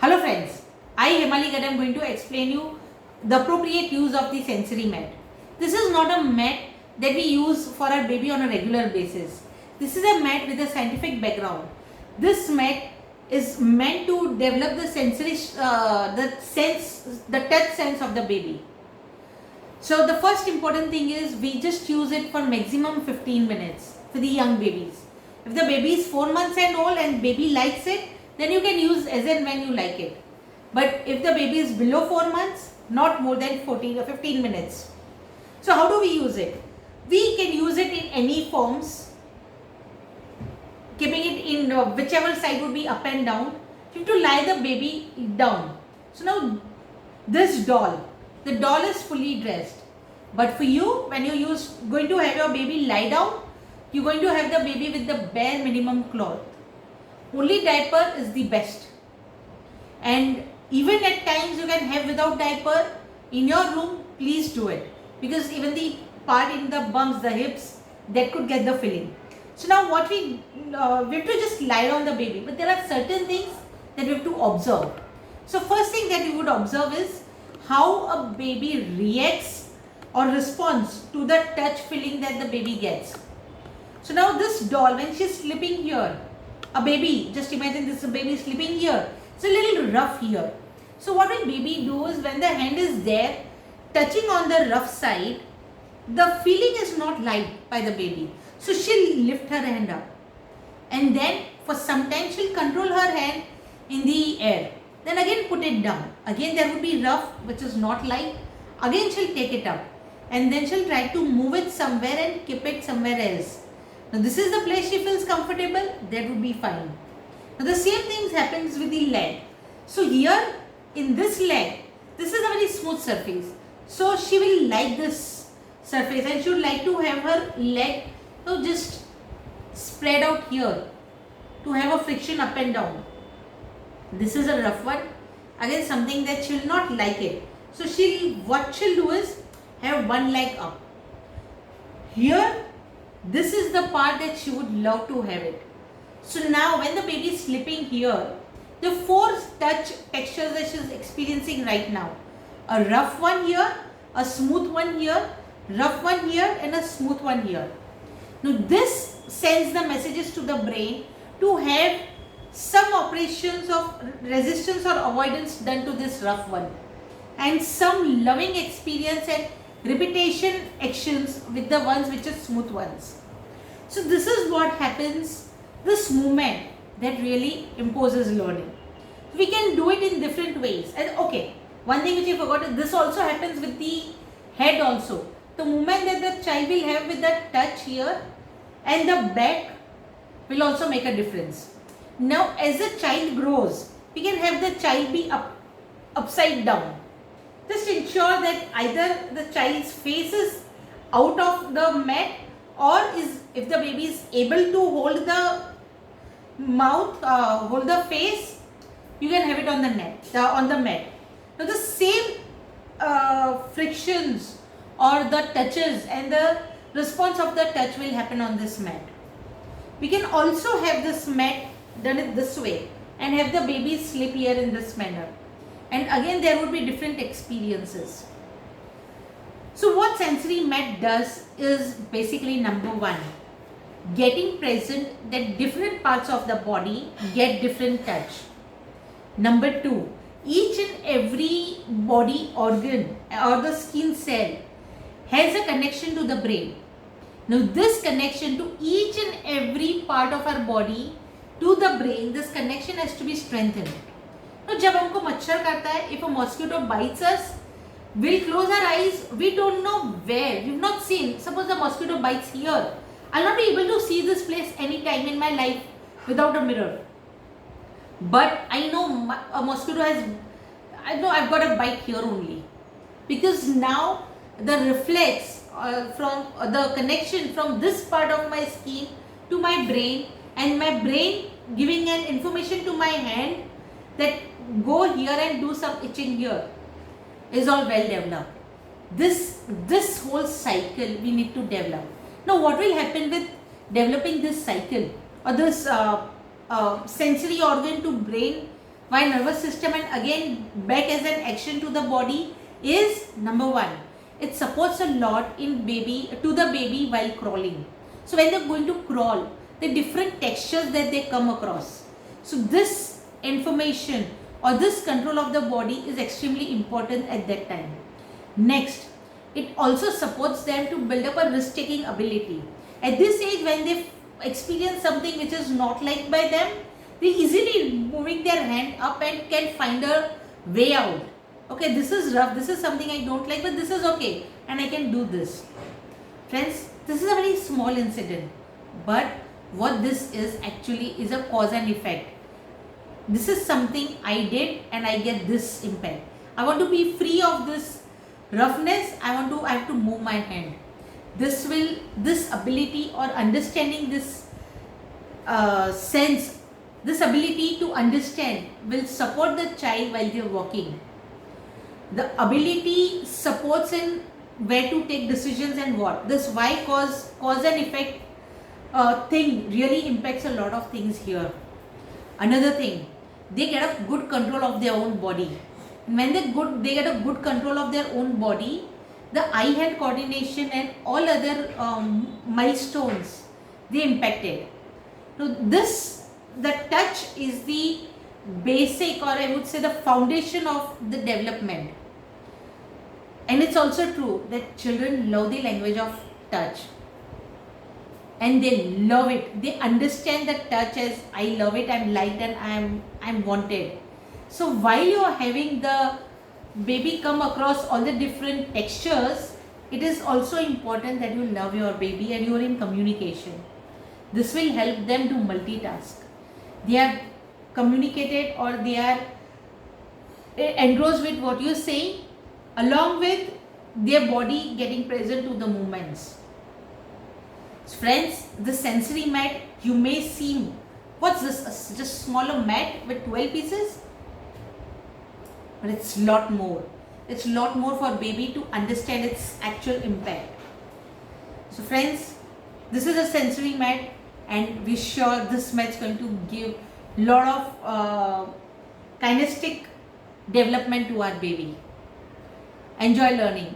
Hello friends, I Hemali Gadd am going to explain you the appropriate use of the sensory mat. This is not a mat that we use for our baby on a regular basis. This is a mat with a scientific background. This mat is meant to develop the sensory, the touch sense of the baby. So the first important thing is we just use it for maximum 15 minutes for the young babies. If the baby is 4 months and old and baby likes it, then you can use as and when you like it. But if the baby is below 4 months, not more than 14 or 15 minutes. So how do we use it? We can use it in any forms, keeping it in whichever side would be up and down. You have to lie the baby down. So now this doll, the doll is fully dressed. But for you, when you're going to have your baby lie down, you're going to have the baby with the bare minimum cloth. Only diaper is the best. And even at times you can have without diaper in your room, please do it. Because even the part in the bumps, the hips, that could get the filling. So now what we have to just lie on the baby. But there are certain things that we have to observe. So first thing that you would observe is how a baby reacts or responds to the touch feeling that the baby gets. So now this doll, when she's sleeping here, a baby, just imagine this baby sleeping here. It's a little rough here. So what will baby do is when the hand is there, touching on the rough side, the feeling is not light by the baby. So she'll lift her hand up. And then for some time she'll control her hand in the air. Then again put it down. Again there would be rough which is not light. Again she'll take it up. And then she'll try to move it somewhere and keep it somewhere else. Now this is the place she feels comfortable, that would be fine. Now the same thing happens with the leg. So here in this leg, this is a very smooth surface. So she will like this surface and she would like to have her leg just spread out here to have a friction up and down. This is a rough one. Again something that she will not like it. So what she'll do is have one leg up. Here this is the part that she would love to have it. So now when the baby is sleeping here, the 4 touch textures that she is experiencing right now. A rough one here, a smooth one here, rough one here and a smooth one here. Now this sends the messages to the brain to have some operations of resistance or avoidance done to this rough one. And some loving experience and repetition actions with the ones which are smooth ones. So this is what happens, this movement that really imposes learning. We can do it in different ways. And okay, one thing which I forgot is this also happens with the head also. The movement that the child will have with the touch here and the back will also make a difference. Now as the child grows, we can have the child be upside down. Just ensure that either the child's face is out of the mat or if the baby is able to hold the mouth, hold the face, you can have it on the mat. Now the same frictions or the touches and the response of the touch will happen on this mat. We can also have this mat done it this way and have the baby sleep here in this manner. And again there would be different experiences. So what sensory mat does is basically number 1, getting present that different parts of the body get different touch. Number 2, each and every body organ or the skin cell has a connection to the brain. Now this connection to each and every part of our body to the brain, this connection has to be strengthened. तो जब हमको मच्छर काटता है, if a mosquito bites us, we'll close our eyes, we don't know where, we've not seen. Suppose the mosquito bites here, I'll not be able to see this place any time in my life without a mirror. But I know a mosquito I've got a bite here only. Because now the reflex from the connection from this part of my skin to my brain and my brain giving an information to my hand that go here and do some itching here is all well developed. This whole cycle we need to develop. Now what will happen with developing this cycle or this sensory organ to brain Why nervous system and again back as an action to the body is number one, it supports a lot in baby to the baby while crawling. So when they're going to crawl, the different textures that they come across. So this information or this control of the body is extremely important at that time. Next, it also supports them to build up a risk taking ability. At this age, when they experience something which is not liked by them, they easily moving their hand up and can find a way out. Okay, this is rough, this is something I don't like, but this is okay and I can do this. Friends, this is a very small incident, but what this is actually is a cause and effect. This is something I did and I get this impact. I want to be free of this roughness. I have to move my hand. This ability or understanding this sense, this ability to understand will support the child while they are walking. The ability supports in where to take decisions and what. This why cause and effect thing really impacts a lot of things here. Another thing, they get a good control of their own body. And when they get a good control of their own body, the eye-hand coordination and all other milestones, they impacted. So the touch is the basic, or I would say the foundation of the development. And it's also true that children love the language of touch. And they love it. They understand the touch as I love it, I'm liked and I'm wanted. So while you are having the baby come across all the different textures, it is also important that you love your baby and you are in communication. This will help them to multitask. They are communicated or they are engrossed with what you are saying, along with their body getting present to the movements. Friends, the sensory mat, you may seem, what's this, just smaller mat with 12 pieces? But it's lot more. It's lot more for baby to understand its actual impact. So friends, this is a sensory mat and we're sure this mat is going to give lot of kinesthetic development to our baby. Enjoy learning.